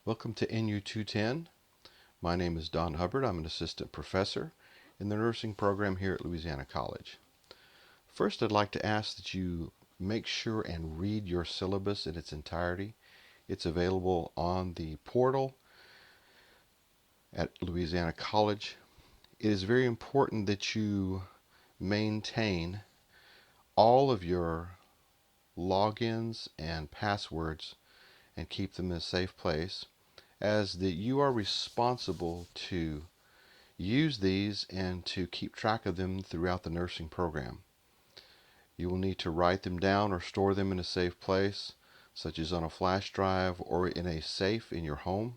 Welcome to nu210. My name is Don Hubbard. I'm an assistant professor in the nursing program here at Louisiana College. First, I'd like to ask that you make sure and read your syllabus in its entirety. It's available on the portal at Louisiana College. It is very important that you maintain all of your logins and passwords and keep them in a safe place, as that you are responsible to use these and to keep track of them throughout the nursing program. You will need to write them down or store them in a safe place, such as on a flash drive or in a safe in your home,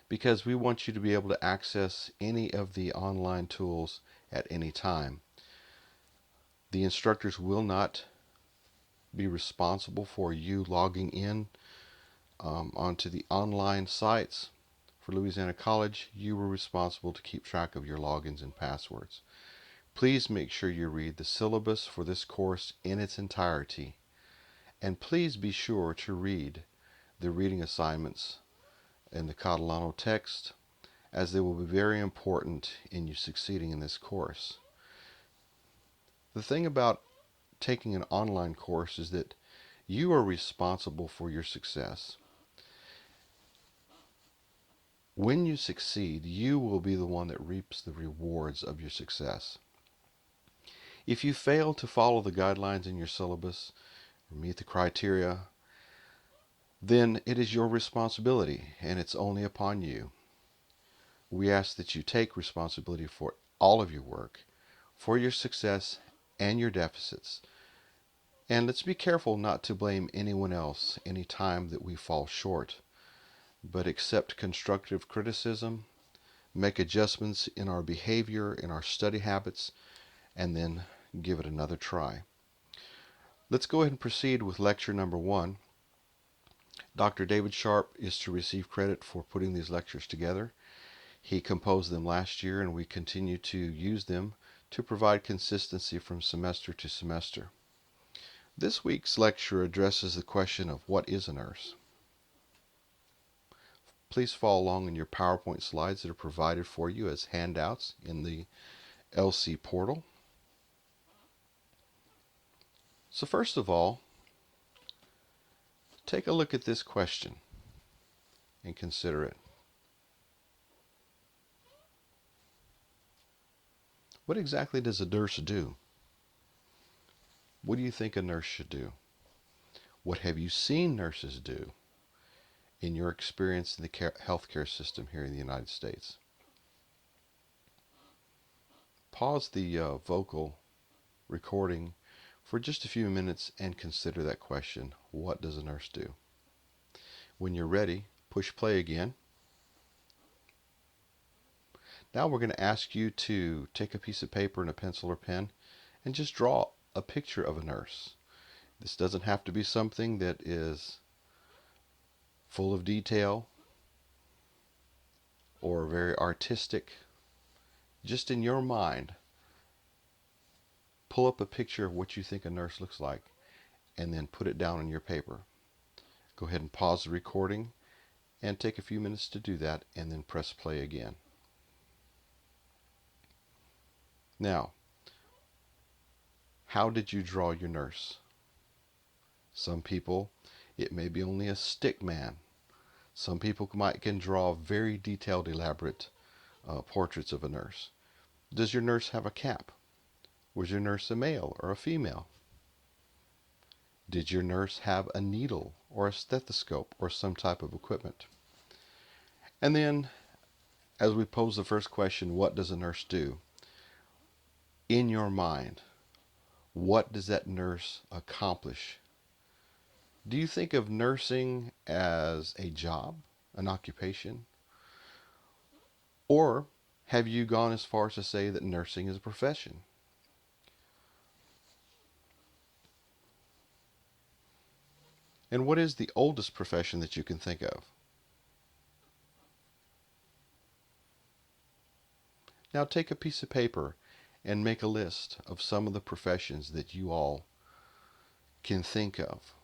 because we want you to be able to access any of the online tools at any time. The instructors will not be responsible for you logging in onto the online sites. For Louisiana College, you were responsible to keep track of your logins and passwords. Please make sure you read the syllabus for this course in its entirety, and please be sure to read the reading assignments in the Catalano text, as they will be very important in you succeeding in this course. The thing about taking an online course is that you are responsible for your success. When you succeed, you will be the one that reaps the rewards of your success. If you fail to follow the guidelines in your syllabus or meet the criteria, then it is your responsibility, and it's only upon you. We ask that you take responsibility for all of your work, for your success and your deficits. And let's be careful not to blame anyone else any time that we fall short, but accept constructive criticism, make adjustments in our behavior, in our study habits, and then give it another try. Let's go ahead and proceed with lecture number 1. Dr. David Sharp is to receive credit for putting these lectures together. He composed them last year, and we continue to use them to provide consistency from semester to semester. This week's lecture addresses the question of what is a nurse. Please follow along in your PowerPoint slides that are provided for you as handouts in the LC portal. So first of all, take a look at this question and consider it. What exactly does a nurse do? What do you think a nurse should do? What have you seen nurses do in your experience in the healthcare system here in the United States? Pause the vocal recording for just a few minutes and consider that question. What does a nurse do? When you're ready, push play again. Now we're going to ask you to take a piece of paper and a pencil or pen and just draw a picture of a nurse. This doesn't have to be something that is full of detail or very artistic. Just in your mind, pull up a picture of what you think a nurse looks like and then put it down on your paper. Go ahead and pause the recording and take a few minutes to do that, and then press play again. Now, how did you draw your nurse? Some people, it may be only a stick man. Some people can draw very detailed, elaborate portraits of a nurse. Does your nurse have a cap? Was your nurse a male or a female? Did your nurse have a needle or a stethoscope or some type of equipment? And then, as we pose the first question, what does a nurse do? In your mind, what does that nurse accomplish? Do you think of nursing as a job, an occupation? Or have you gone as far as to say that nursing is a profession? And what is the oldest profession that you can think of? Now take a piece of paper and make a list of some of the professions that you all can think of,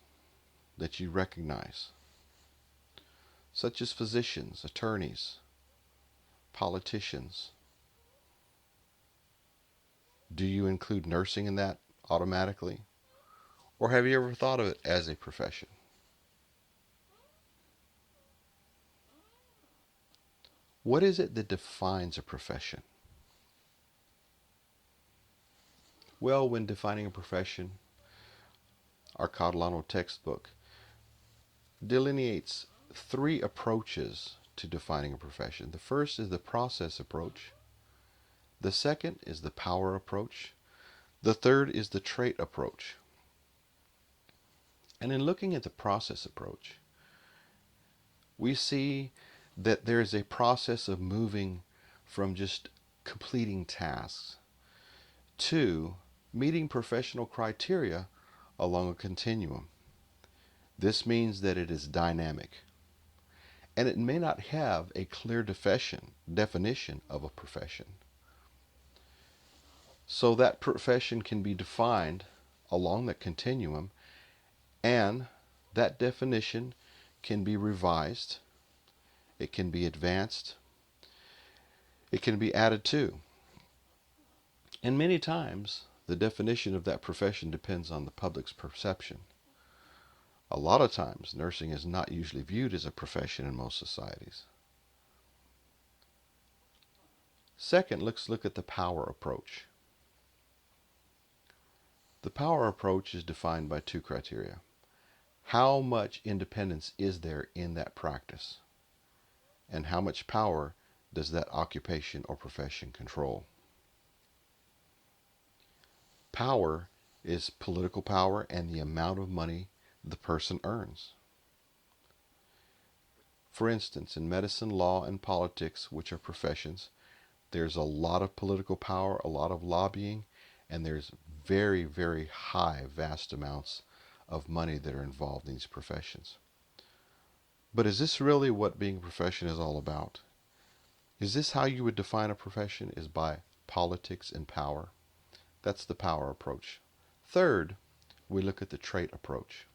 that you recognize. such as physicians, attorneys, politicians. Do you include nursing in that automatically? Or have you ever thought of it as a profession? What is it that defines a profession? Well, when defining a profession, our Catalano textbook delineates three approaches to defining a profession. The first is the process approach. The second is the power approach. The third is the trait approach. And in looking at the process approach, we see that there is a process of moving from just completing tasks to meeting professional criteria along a continuum. This means that it is dynamic, and it may not have a clear definition of a profession. So that profession can be defined along the continuum, and that definition can be revised, it can be advanced, it can be added to. And many times, the definition of that profession depends on the public's perception. A lot of times, nursing is not usually viewed as a profession in most societies. Second, let's look at the power approach. The power approach is defined by two criteria. How much independence is there in that practice? And how much power does that occupation or profession control? Power is political power and the amount of money the person earns. For instance, in medicine, law, and politics, which are professions, there's a lot of political power, a lot of lobbying, and there's very, very high, vast amounts of money that are involved in these professions. But is this really what being a profession is all about? Is this how you would define a profession? Is by politics and power? That's the power approach. Third, we look at the trait approach.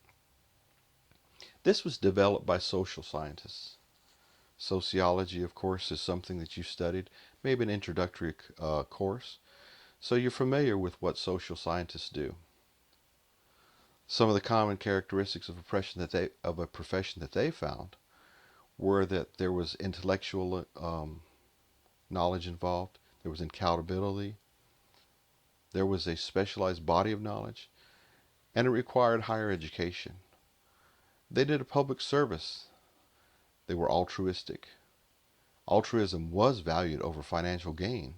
This was developed by social scientists. Sociology, of course, is something that you studied, maybe an introductory course, so you're familiar with what social scientists do. Some of the common characteristics of a profession that they found were that there was intellectual knowledge involved, there was accountability, there was a specialized body of knowledge, and it required higher education. They did a public service. They were altruistic. Altruism was valued over financial gain.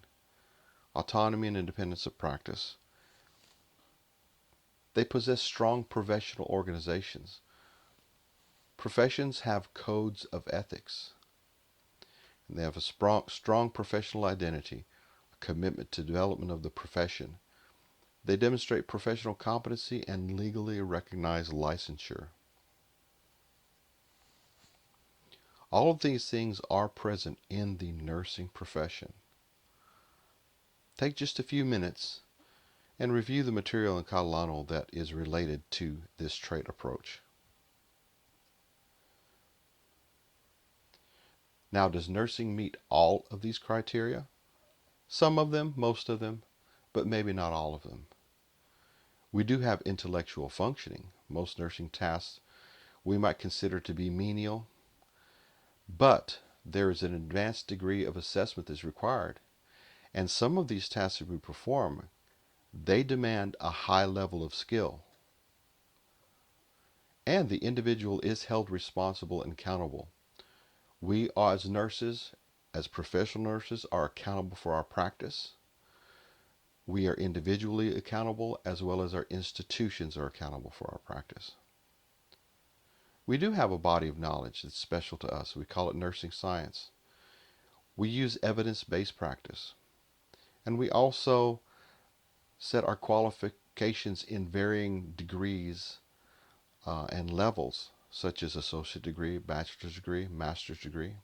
Autonomy and independence of practice. They possess strong professional organizations. Professions have codes of ethics. And they have a strong professional identity, a commitment to development of the profession. They demonstrate professional competency and legally recognized licensure. All of these things are present in the nursing profession. Take just a few minutes and review the material in Catalano that is related to this trait approach. Now, does nursing meet all of these criteria? Some of them, most of them, but maybe not all of them. We do have intellectual functioning. Most nursing tasks we might consider to be menial, but there is an advanced degree of assessment that is required. And some of these tasks that we perform, they demand a high level of skill. And the individual is held responsible and accountable. We as nurses, as professional nurses, are accountable for our practice. We are individually accountable as well as our institutions are accountable for our practice. We do have a body of knowledge that's special to us. We call it nursing science. We use evidence-based practice. And we also set our qualifications in varying degrees and levels, such as associate degree, bachelor's degree, master's degree.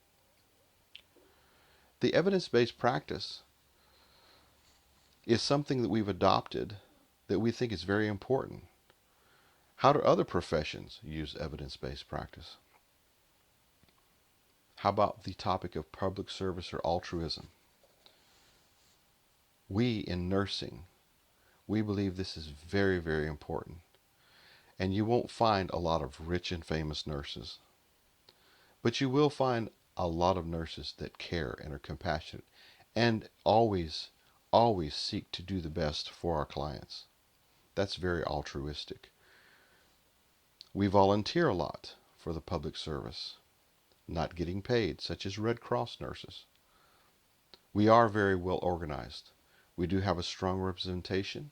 The evidence-based practice is something that we've adopted that we think is very important. How do other professions use evidence-based practice? How about the topic of public service or altruism? We in nursing, we believe this is very, very important. And you won't find a lot of rich and famous nurses, but you will find a lot of nurses that care and are compassionate and always seek to do the best for our clients. That's very altruistic. We volunteer a lot for the public service, not getting paid, such as Red Cross nurses. We are very well organized. We do have a strong representation.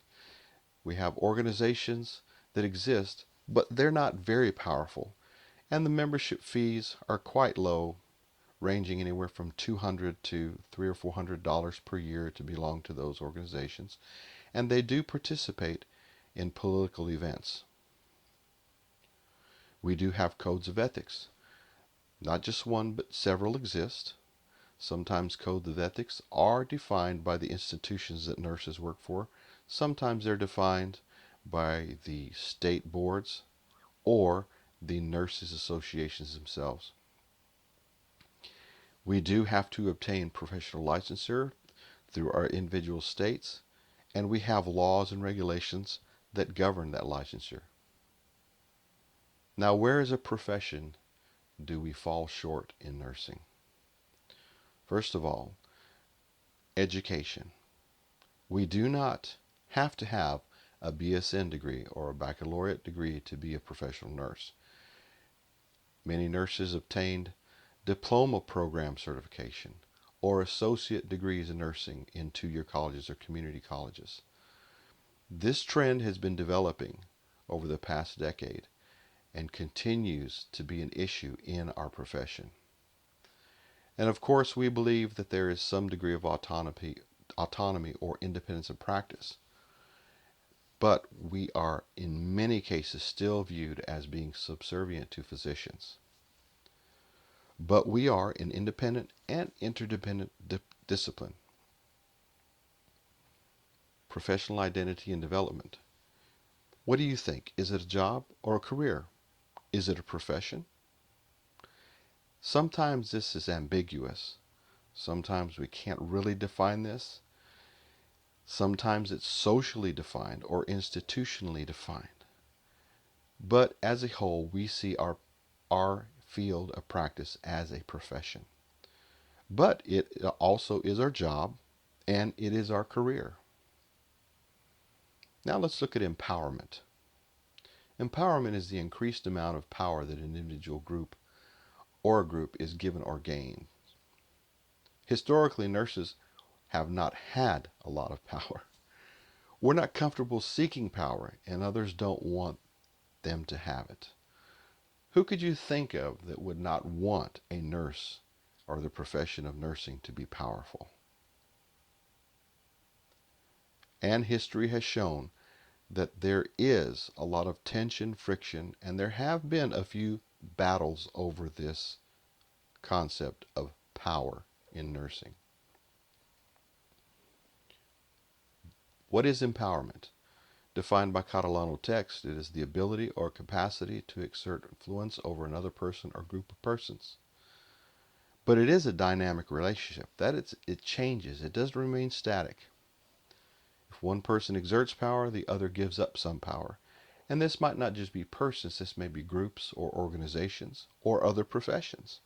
We have organizations that exist, but they're not very powerful. And the membership fees are quite low, ranging anywhere from $200 to $300 or $400 per year to belong to those organizations. And they do participate in political events. We do have codes of ethics. Not just one, but several exist. Sometimes codes of ethics are defined by the institutions that nurses work for. Sometimes they're defined by the state boards or the nurses associations themselves. We do have to obtain professional licensure through our individual states, and we have laws and regulations that govern that licensure. Now, where as a profession do we fall short in nursing? First of all, education. We do not have to have a BSN degree or a baccalaureate degree to be a professional nurse. Many nurses obtained diploma program certification or associate degrees in nursing in two-year colleges or community colleges. This trend has been developing over the past decade and continues to be an issue in our profession. And of course, we believe that there is some degree of autonomy or independence of practice. But we are in many cases still viewed as being subservient to physicians. But we are an independent and interdependent discipline. Professional identity and development. What do you think? Is it a job or a career? Is it a profession? Sometimes this is ambiguous. Sometimes we can't really define this. Sometimes it's socially defined or institutionally defined. But as a whole, we see our field of practice as a profession. But it also is our job and it is our career. Now let's look at empowerment. Empowerment is the increased amount of power that an individual group or a group is given or gained. Historically, nurses have not had a lot of power. We're not comfortable seeking power, and others don't want them to have it. Who could you think of that would not want a nurse or the profession of nursing to be powerful? And history has shown that there is a lot of tension, friction, and there have been a few battles over this concept of power in nursing. What is empowerment? Defined by Catalano text, it is the ability or capacity to exert influence over another person or group of persons. But it is a dynamic relationship. It changes. It doesn't remain static. If one person exerts power, the other gives up some power. And this might not just be persons, this may be groups or organizations or other professions.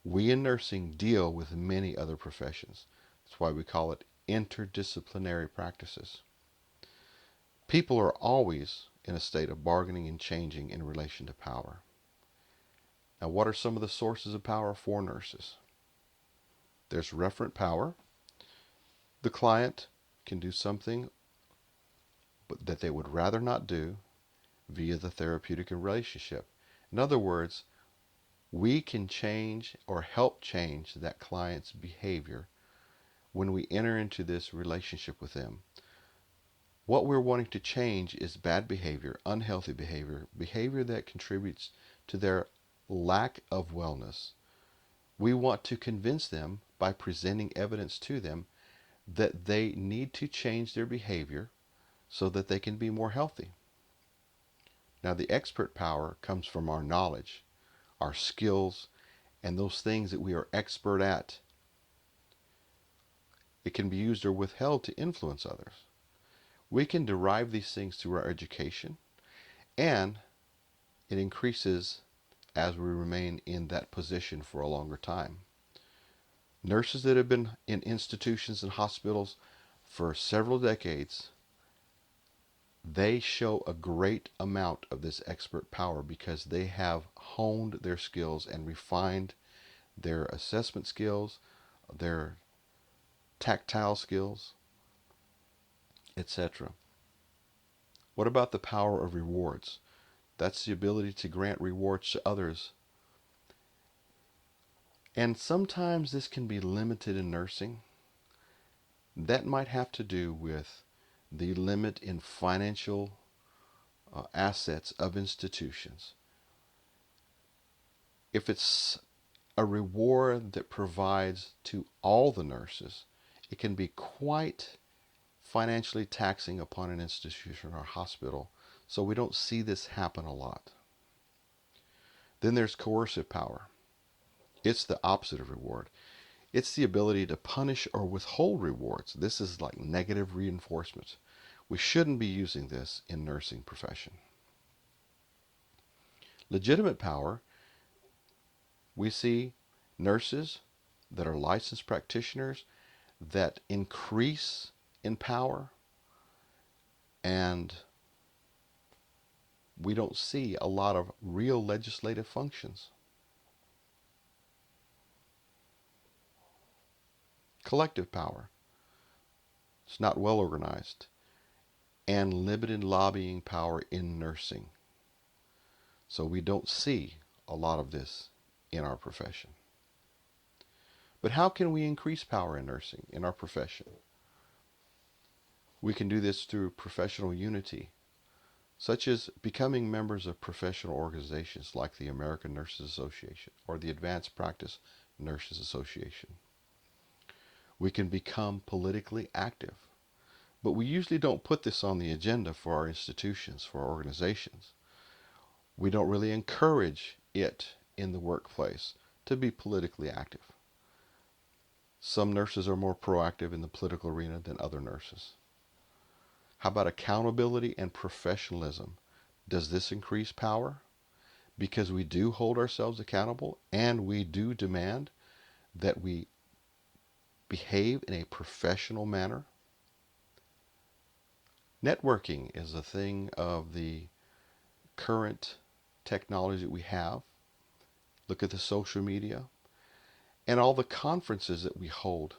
We in nursing deal with many other professions. That's why we call it interdisciplinary practices. People are always in a state of bargaining and changing in relation to power. Now, what are some of the sources of power for nurses? There's referent power. The client can do something that they would rather not do via the therapeutic relationship. In other words, we can change or help change that client's behavior when we enter into this relationship with them. What we're wanting to change is bad behavior, unhealthy behavior, behavior that contributes to their lack of wellness. We want to convince them by presenting evidence to them that they need to change their behavior so that they can be more healthy. Now, the expert power comes from our knowledge, our skills, and those things that we are expert at, it can be used or withheld to influence others. We can derive these things through our education, and it increases as we remain in that position for a longer time. Nurses that have been in institutions and hospitals for several decades, they show a great amount of this expert power because they have honed their skills and refined their assessment skills, their tactile skills, etc. What about the power of rewards? That's the ability to grant rewards to others. And sometimes this can be limited in nursing. That might have to do with the limit in financial assets of institutions. If it's a reward that provides to all the nurses, it can be quite financially taxing upon an institution or hospital. So we don't see this happen a lot. Then there's coercive power. It's the opposite of reward. It's the ability to punish or withhold rewards. This is like negative reinforcement. We shouldn't be using this in nursing profession. Legitimate power, we see nurses that are licensed practitioners that increase in power, and we don't see a lot of real legislative functions. Collective power, it's not well organized, and limited lobbying power in nursing. So we don't see a lot of this in our profession. But how can we increase power in nursing, in our profession? We can do this through professional unity, such as becoming members of professional organizations like the American Nurses Association or the Advanced Practice Nurses Association. We can become politically active, but we usually don't put this on the agenda for our institutions, for our organizations. We don't really encourage it in the workplace to be politically active. Some nurses are more proactive in the political arena than other nurses. How about accountability and professionalism? Does this increase power? Because we do hold ourselves accountable and we do demand that we behave in a professional manner. Networking is a thing of the current technology that we have. Look at the social media and all the conferences that we hold.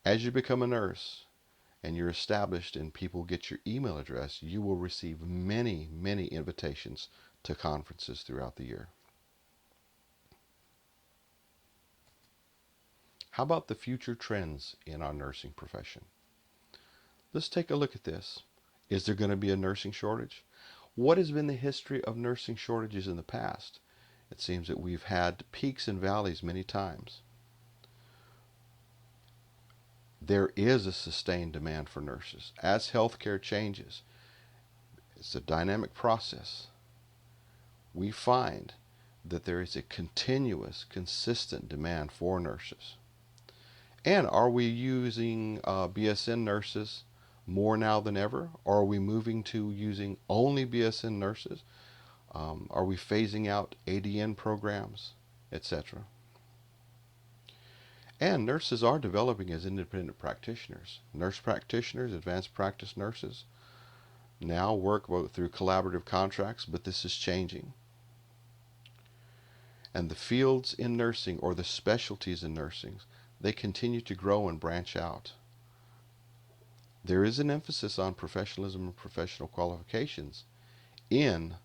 As you become a nurse and you're established and people get your email address, you will receive many, many invitations to conferences throughout the year. How about the future trends in our nursing profession? Let's take a look at this. Is there going to be a nursing shortage? What has been the history of nursing shortages in the past? It seems that we've had peaks and valleys many times. There is a sustained demand for nurses. As healthcare changes, it's a dynamic process. We find that there is a continuous, consistent demand for nurses. And are we using BSN nurses more now than ever? Or are we moving to using only BSN nurses? Are we phasing out ADN programs, etc.? And nurses are developing as independent practitioners. Nurse practitioners, advanced practice nurses, now work both through collaborative contracts, but this is changing. And the fields in nursing, or the specialties in nursing, they continue to grow and branch out. There is an emphasis on professionalism and professional qualifications in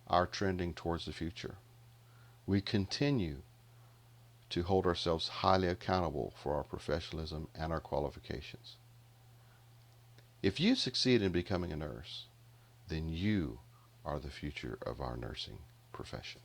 our trending towards the future. We continue to hold ourselves highly accountable for our professionalism and our qualifications. If you succeed in becoming a nurse, then you are the future of our nursing profession.